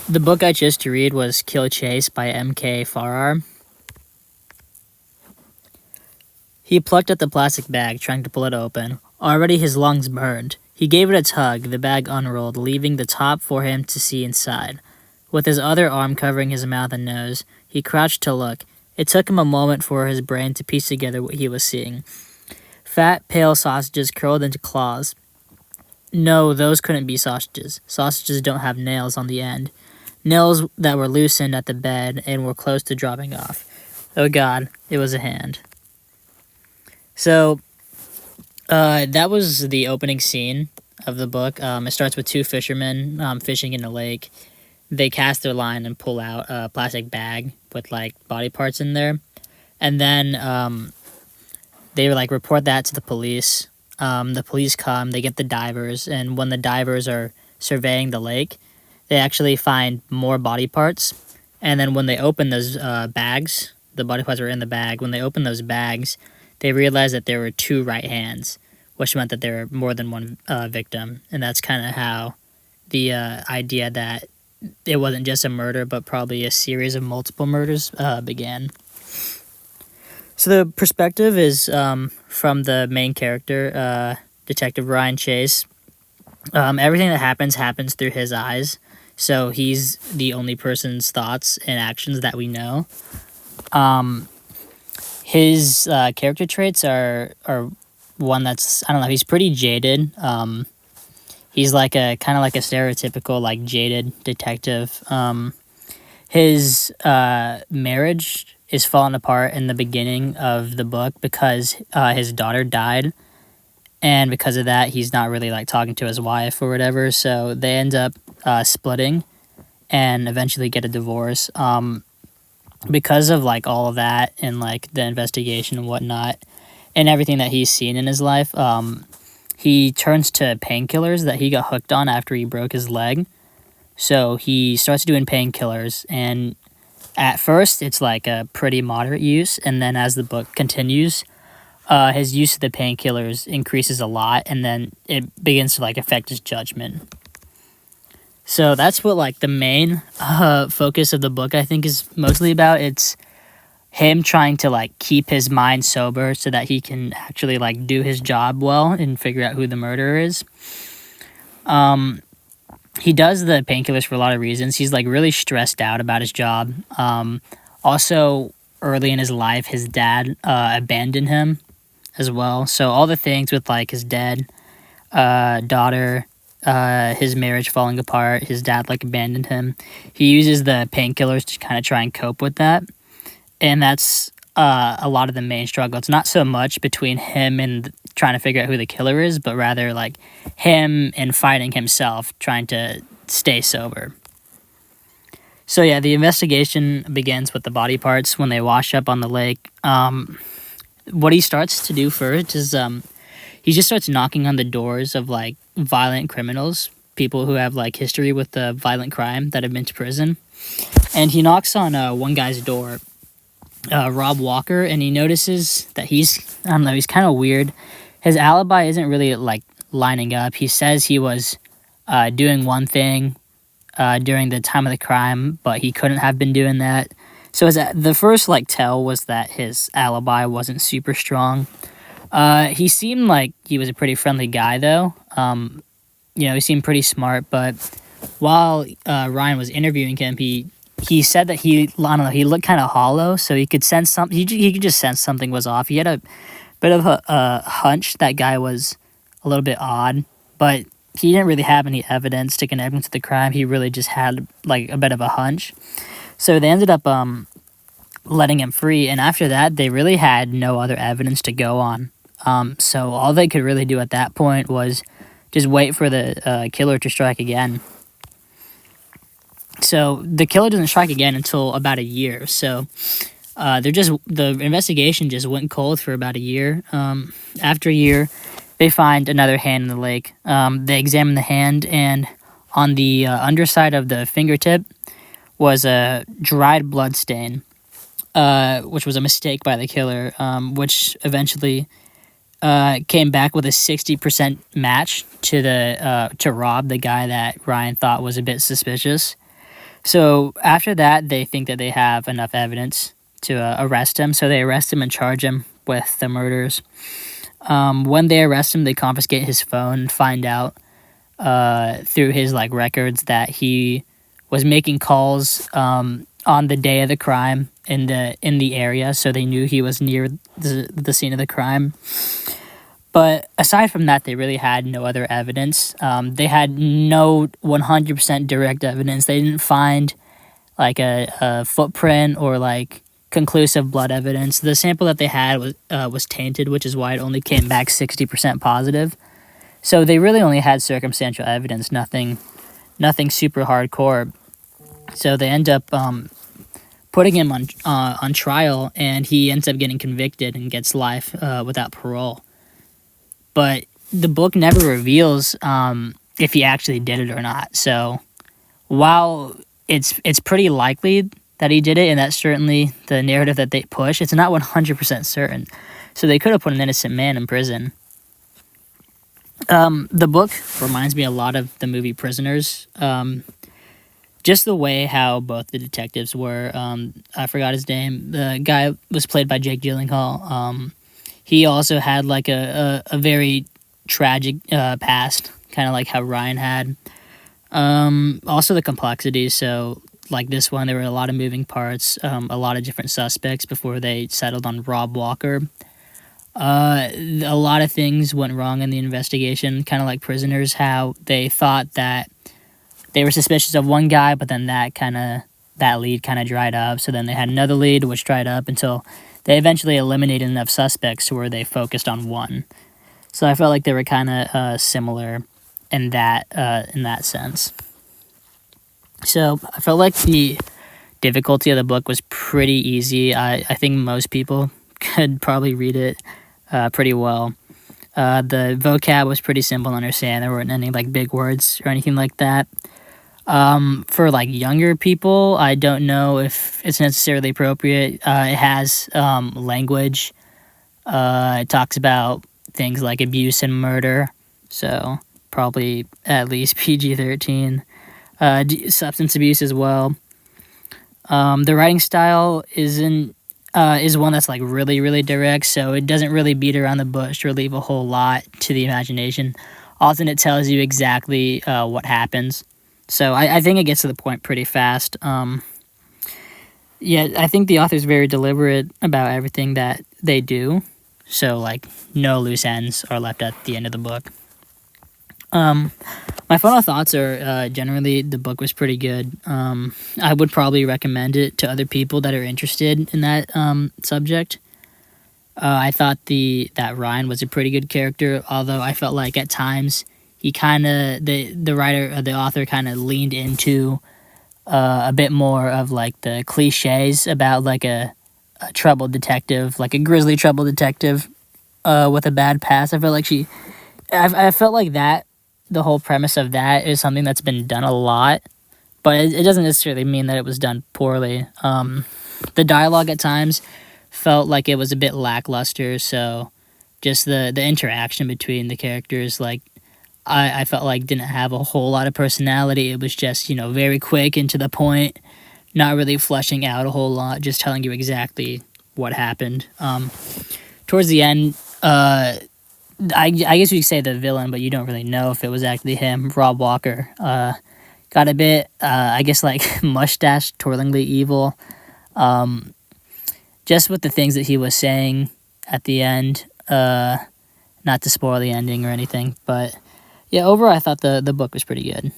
The book I chose to read was Kill Chase by M.K. Farrar. He plucked at the plastic bag, trying to pull it open. Already his lungs burned. He gave it a tug, the bag unrolled, leaving the top for him to see inside. With his other arm covering his mouth and nose, he crouched to look. It took him a moment for his brain to piece together what he was seeing. Fat, pale sausages curled into claws. No, those couldn't be sausages. Sausages don't have nails on the end. Nails that were loosened at the bed and were close to dropping off. Oh God, it was a hand. So, that was the opening scene of the book. It starts with two fishermen fishing in a lake. They cast their line and pull out a plastic bag with like body parts in there, and then they like report that to the police. The police come, they get the divers, and when the divers are surveying the lake, they actually find more body parts. And then when they open those bags, the body parts were in the bag. When they opened those bags, they realized that there were two right hands, which meant that there were more than one victim. And that's kind of how the idea that it wasn't just a murder, but probably a series of multiple murders began. So the perspective is from the main character, Detective Ryan Chase. Everything that happens through his eyes. So he's the only person's thoughts and actions that we know. His character traits are one that's, I don't know, he's pretty jaded. He's like a kind of like a stereotypical like jaded detective. His marriage is falling apart in the beginning of the book because his daughter died. And because of that, he's not really like talking to his wife or whatever. So they end up splitting and eventually get a divorce. Because of like all of that and like the investigation and whatnot and everything that he's seen in his life, he turns to painkillers that he got hooked on after he broke his leg. So he starts doing painkillers, and at first it's like a pretty moderate use, and then as the book continues, his use of the painkillers increases a lot, and then it begins to like affect his judgment. So that's what like the main focus of the book I think is mostly about. It's him trying to like keep his mind sober so that he can actually like do his job well and figure out who the murderer is. He does the painkillers for a lot of reasons. He's like really stressed out about his job. Also, early in his life, his dad abandoned him as well. So all the things with like his dead daughter, his marriage falling apart, his dad like abandoned him. He uses the painkillers to kind of try and cope with that. And that's a lot of the main struggle. It's not so much between him and trying to figure out who the killer is, but rather like him and fighting himself, trying to stay sober. So yeah, the investigation begins with the body parts when they wash up on the lake. What he starts to do first is he just starts knocking on the doors of like violent criminals, people who have like history with violent crime that have been to prison. And he knocks on one guy's door, Rob Walker, and he notices that he's kind of weird. His alibi isn't really like lining up. He says he was doing one thing during the time of the crime, but he couldn't have been doing that. So the first like tell was that his alibi wasn't super strong. He seemed like he was a pretty friendly guy though. He seemed pretty smart, but while Ryan was interviewing him, he said that he looked kind of hollow, so he could sense something. He could just sense something was off. He had a bit of a hunch that guy was a little bit odd, but he didn't really have any evidence to connect him to the crime. He really just had like a bit of a hunch. So they ended up letting him free, and after that, they really had no other evidence to go on. So all they could really do at that point was just wait for the killer to strike again. So the killer doesn't strike again until about a year. So the investigation just went cold for about a year. After a year, they find another hand in the lake. They examine the hand, and on the underside of the fingertip was a dried blood stain, which was a mistake by the killer, which eventually came back with a 60% match to Rob, the guy that Ryan thought was a bit suspicious. So after that, they think that they have enough evidence to arrest him. So they arrest him and charge him with the murders. When they arrest him, they confiscate his phone and find out through his like records that he was making calls on the day of the crime in the area, so they knew he was near the scene of the crime. But aside from that, they really had no other evidence. They had no 100% direct evidence. They didn't find like a footprint or like conclusive blood evidence. The sample that they had was tainted, which is why it only came back 60% positive. So they really only had circumstantial evidence, nothing super hardcore. So they end up putting him on trial, and he ends up getting convicted and gets life without parole. But the book never reveals if he actually did it or not. So while it's pretty likely that he did it, and that's certainly the narrative that they push, it's not 100% certain. So they could have put an innocent man in prison. The book reminds me a lot of the movie Prisoners. Just the way how both the detectives were. I forgot his name. The guy was played by Jake Gyllenhaal. He also had like a very tragic past, kind of like how Ryan had. Also the complexities. So like this one, there were a lot of moving parts, a lot of different suspects before they settled on Rob Walker. A lot of things went wrong in the investigation, kind of like Prisoners, how they thought that they were suspicious of one guy, but then that lead kind of dried up. So then they had another lead, which dried up until they eventually eliminated enough suspects to where they focused on one. So I felt like they were kind of similar in that sense. So I felt like the difficulty of the book was pretty easy. I think most people could probably read it pretty well. The vocab was pretty simple to understand. There weren't any like big words or anything like that. For like younger people, I don't know if it's necessarily appropriate. It has language. It talks about things like abuse and murder, so probably at least PG-13. Substance abuse as well. The writing style is one that's like really, really direct, so it doesn't really beat around the bush or leave a whole lot to the imagination. Often it tells you exactly what happens. So I think it gets to the point pretty fast. Yeah, I think the author's very deliberate about everything that they do. So, like, no loose ends are left at the end of the book. My final thoughts are generally the book was pretty good. I would probably recommend it to other people that are interested in that subject. I thought that Ryan was a pretty good character, although I felt like at times he kind of the author kind of leaned into a bit more of like the cliches about like a troubled detective, like a grisly troubled detective with a bad past. I felt like that the whole premise of that is something that's been done a lot, but it doesn't necessarily mean that it was done poorly. The dialogue at times felt like it was a bit lackluster, so just the interaction between the characters, like I felt like didn't have a whole lot of personality. It was just, very quick and to the point, not really fleshing out a whole lot, just telling you exactly what happened. Towards the end, I guess you could say the villain, but you don't really know if it was actually him. Rob Walker got a bit, I guess, like mustache twirlingly evil. Just with the things that he was saying at the end, not to spoil the ending or anything, but yeah, overall I thought the book was pretty good.